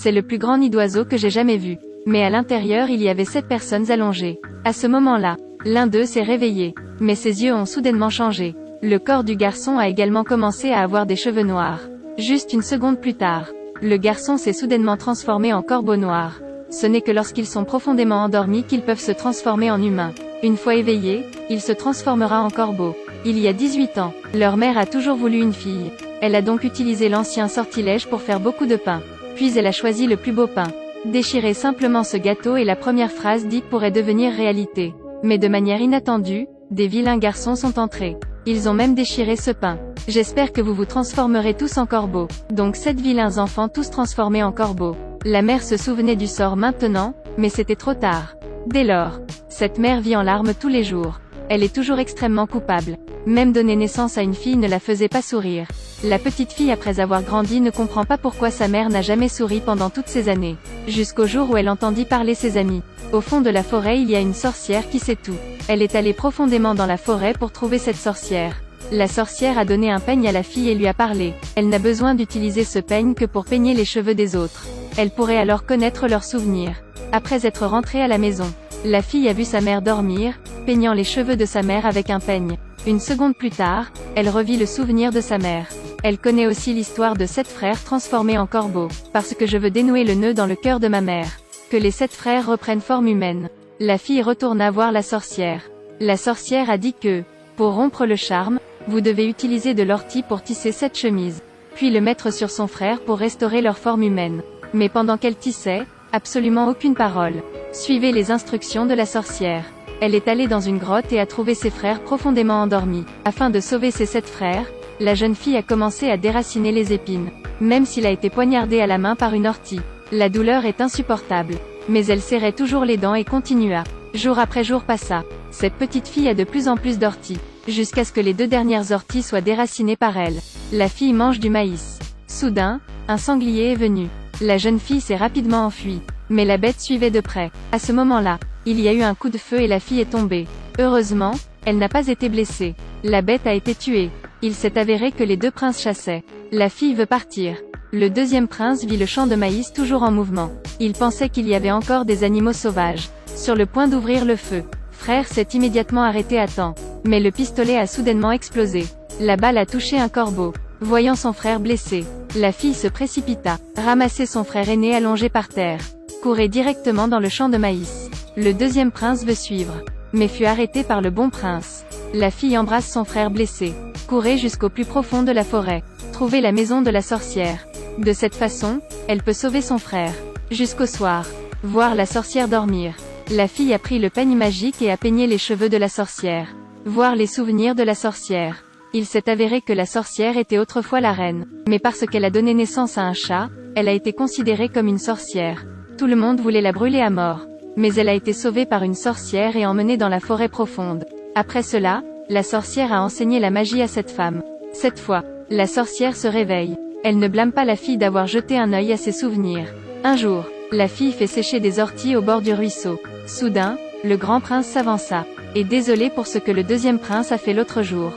C'est le plus grand nid d'oiseaux que j'ai jamais vu. Mais à l'intérieur il y avait 7 personnes allongées. À ce moment-là, l'un d'eux s'est réveillé. Mais ses yeux ont soudainement changé. Le corps du garçon a également commencé à avoir des cheveux noirs. Juste une seconde plus tard, le garçon s'est soudainement transformé en corbeau noir. Ce n'est que lorsqu'ils sont profondément endormis qu'ils peuvent se transformer en humains. Une fois éveillé, il se transformera en corbeau. Il y a 18 ans, leur mère a toujours voulu une fille. Elle a donc utilisé l'ancien sortilège pour faire beaucoup de pain. Puis elle a choisi le plus beau pain. Déchirez simplement ce gâteau et la première phrase dite pourrait devenir réalité. Mais de manière inattendue, des vilains garçons sont entrés. Ils ont même déchiré ce pain. J'espère que vous vous transformerez tous en corbeaux. Donc 7 vilains enfants tous transformés en corbeaux. La mère se souvenait du sort maintenant, mais c'était trop tard. Dès lors, cette mère vit en larmes tous les jours. Elle est toujours extrêmement coupable. Même donner naissance à une fille ne la faisait pas sourire. La petite fille après avoir grandi ne comprend pas pourquoi sa mère n'a jamais souri pendant toutes ces années. Jusqu'au jour où elle entendit parler ses amis. Au fond de la forêt il y a une sorcière qui sait tout. Elle est allée profondément dans la forêt pour trouver cette sorcière. La sorcière a donné un peigne à la fille et lui a parlé. Elle n'a besoin d'utiliser ce peigne que pour peigner les cheveux des autres. Elle pourrait alors connaître leurs souvenirs. Après être rentrée à la maison, la fille a vu sa mère dormir, peignant les cheveux de sa mère avec un peigne. Une seconde plus tard, elle revit le souvenir de sa mère. Elle connaît aussi l'histoire de 7 frères transformés en corbeaux. Parce que je veux dénouer le nœud dans le cœur de ma mère. Que les 7 frères reprennent forme humaine. La fille retourna voir la sorcière. La sorcière a dit que, pour rompre le charme, vous devez utiliser de l'ortie pour tisser 7 chemises. Puis le mettre sur son frère pour restaurer leur forme humaine. Mais pendant qu'elle tissait, absolument aucune parole. Suivez les instructions de la sorcière. Elle est allée dans une grotte et a trouvé ses frères profondément endormis. Afin de sauver ses 7 frères, la jeune fille a commencé à déraciner les épines. Même s'il a été poignardé à la main par une ortie. La douleur est insupportable. Mais elle serrait toujours les dents et continua. Jour après jour passa. Cette petite fille a de plus en plus d'orties. Jusqu'à ce que les 2 dernières orties soient déracinées par elle. La fille mange du maïs. Soudain, un sanglier est venu. La jeune fille s'est rapidement enfuie. Mais la bête suivait de près. À ce moment-là, il y a eu un coup de feu et la fille est tombée. Heureusement, elle n'a pas été blessée. La bête a été tuée. Il s'est avéré que les 2 princes chassaient. La fille veut partir. Le deuxième prince vit le champ de maïs toujours en mouvement. Il pensait qu'il y avait encore des animaux sauvages. Sur le point d'ouvrir le feu. Frère s'est immédiatement arrêté à temps. Mais le pistolet a soudainement explosé. La balle a touché un corbeau. Voyant son frère blessé, la fille se précipita, ramassait son frère aîné allongé par terre. Courait directement dans le champ de maïs. Le deuxième prince veut suivre, mais fut arrêté par le bon prince. La fille embrasse son frère blessé. Courait jusqu'au plus profond de la forêt. Trouver la maison de la sorcière. De cette façon, elle peut sauver son frère. Jusqu'au soir. Voir la sorcière dormir. La fille a pris le peigne magique et a peigné les cheveux de la sorcière. Voir les souvenirs de la sorcière. Il s'est avéré que la sorcière était autrefois la reine. Mais parce qu'elle a donné naissance à un chat, elle a été considérée comme une sorcière. Tout le monde voulait la brûler à mort. Mais elle a été sauvée par une sorcière et emmenée dans la forêt profonde. Après cela, la sorcière a enseigné la magie à cette femme. Cette fois, la sorcière se réveille. Elle ne blâme pas la fille d'avoir jeté un œil à ses souvenirs. Un jour, la fille fait sécher des orties au bord du ruisseau. Soudain, le grand prince s'avança. Et désolé pour ce que le deuxième prince a fait l'autre jour.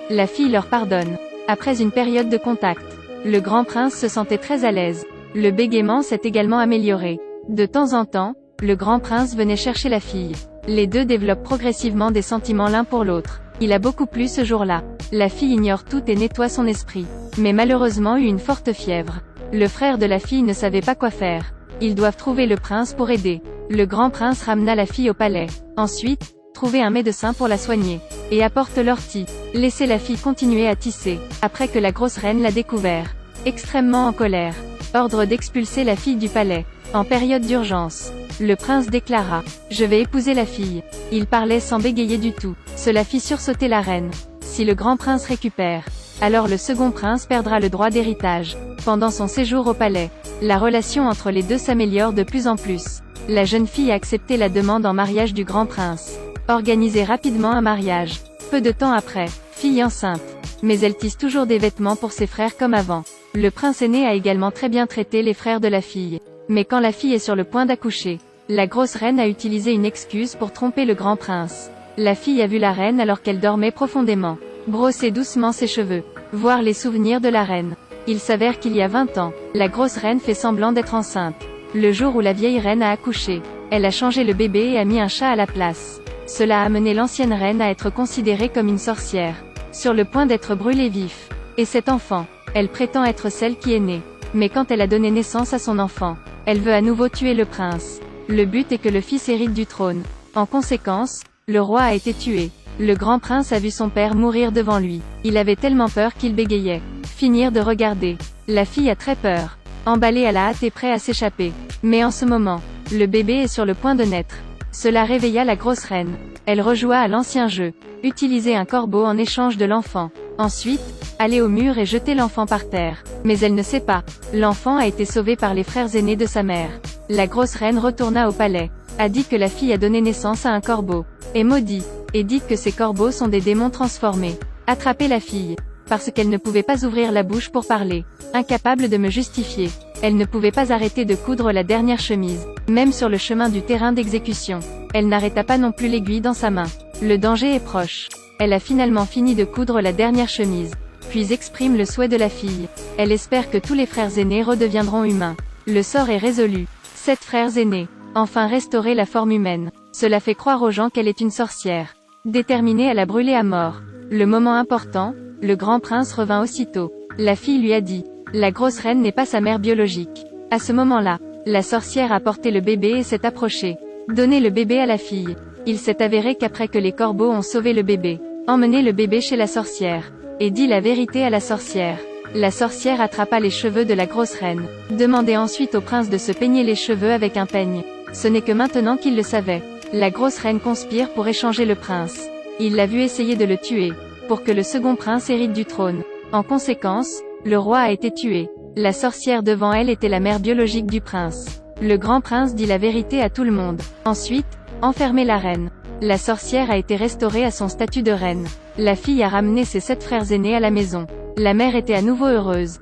La fille leur pardonne. Après une période de contact, le grand prince se sentait très à l'aise. Le bégaiement s'est également amélioré. De temps en temps, le grand prince venait chercher la fille. Les deux développent progressivement des sentiments l'un pour l'autre. Il a beaucoup plu ce jour-là. La fille ignore tout et nettoie son esprit. Mais malheureusement eut une forte fièvre. Le frère de la fille ne savait pas quoi faire. Ils doivent trouver le prince pour aider. Le grand prince ramena la fille au palais. Ensuite, trouver un médecin pour la soigner. Et apporte l'ortie. Laissez la fille continuer à tisser. Après que la grosse reine l'a découvert. Extrêmement en colère. Ordre d'expulser la fille du palais. En période d'urgence. Le prince déclara. Je vais épouser la fille. Il parlait sans bégayer du tout. Cela fit sursauter la reine. Si le grand prince récupère, alors le second prince perdra le droit d'héritage. Pendant son séjour au palais, la relation entre les deux s'améliore de plus en plus. La jeune fille a accepté la demande en mariage du grand prince. Organisez rapidement un mariage. Peu de temps après, fille enceinte. Mais elle tisse toujours des vêtements pour ses frères comme avant. Le prince aîné a également très bien traité les frères de la fille. Mais quand la fille est sur le point d'accoucher, la grosse reine a utilisé une excuse pour tromper le grand prince. La fille a vu la reine alors qu'elle dormait profondément. Brosser doucement ses cheveux. Voir les souvenirs de la reine. Il s'avère qu'il y a 20 ans, la grosse reine fait semblant d'être enceinte. Le jour où la vieille reine a accouché, elle a changé le bébé et a mis un chat à la place. Cela a amené l'ancienne reine à être considérée comme une sorcière, sur le point d'être brûlée vif. Et cet enfant, elle prétend être celle qui est née. Mais quand elle a donné naissance à son enfant, elle veut à nouveau tuer le prince. Le but est que le fils hérite du trône. En conséquence, le roi a été tué. Le grand prince a vu son père mourir devant lui. Il avait tellement peur qu'il bégayait. Finir de regarder. La fille a très peur. Emballée à la hâte et prêt à s'échapper. Mais en ce moment, le bébé est sur le point de naître. Cela réveilla la grosse reine. Elle rejoua à l'ancien jeu. Utiliser un corbeau en échange de l'enfant. Ensuite, aller au mur et jeter l'enfant par terre. Mais elle ne sait pas. L'enfant a été sauvé par les frères aînés de sa mère. La grosse reine retourna au palais. A dit que la fille a donné naissance à un corbeau. Et maudit. Et dit que ces corbeaux sont des démons transformés. Attrapez la fille. Parce qu'elle ne pouvait pas ouvrir la bouche pour parler. Incapable de me justifier. Elle ne pouvait pas arrêter de coudre la dernière chemise. Même sur le chemin du terrain d'exécution. Elle n'arrêta pas non plus l'aiguille dans sa main. Le danger est proche. Elle a finalement fini de coudre la dernière chemise. Puis exprime le souhait de la fille. Elle espère que tous les frères aînés redeviendront humains. Le sort est résolu. 7 frères aînés. Enfin restaurer la forme humaine. Cela fait croire aux gens qu'elle est une sorcière. Déterminée à la brûler à mort. Le moment important, le grand prince revint aussitôt. La fille lui a dit. La grosse reine n'est pas sa mère biologique. À ce moment-là, la sorcière a porté le bébé et s'est approchée. Donné le bébé à la fille. Il s'est avéré qu'après que les corbeaux ont sauvé le bébé, emmené le bébé chez la sorcière, et dit la vérité à la sorcière. La sorcière attrapa les cheveux de la grosse reine. Demandait ensuite au prince de se peigner les cheveux avec un peigne. Ce n'est que maintenant qu'il le savait. La grosse reine conspire pour échanger le prince. Il l'a vu essayer de le tuer, pour que le second prince hérite du trône. En conséquence, le roi a été tué. La sorcière devant elle était la mère biologique du prince. Le grand prince dit la vérité à tout le monde. Ensuite, enfermer la reine. La sorcière a été restaurée à son statut de reine. La fille a ramené ses 7 frères aînés à la maison. La mère était à nouveau heureuse.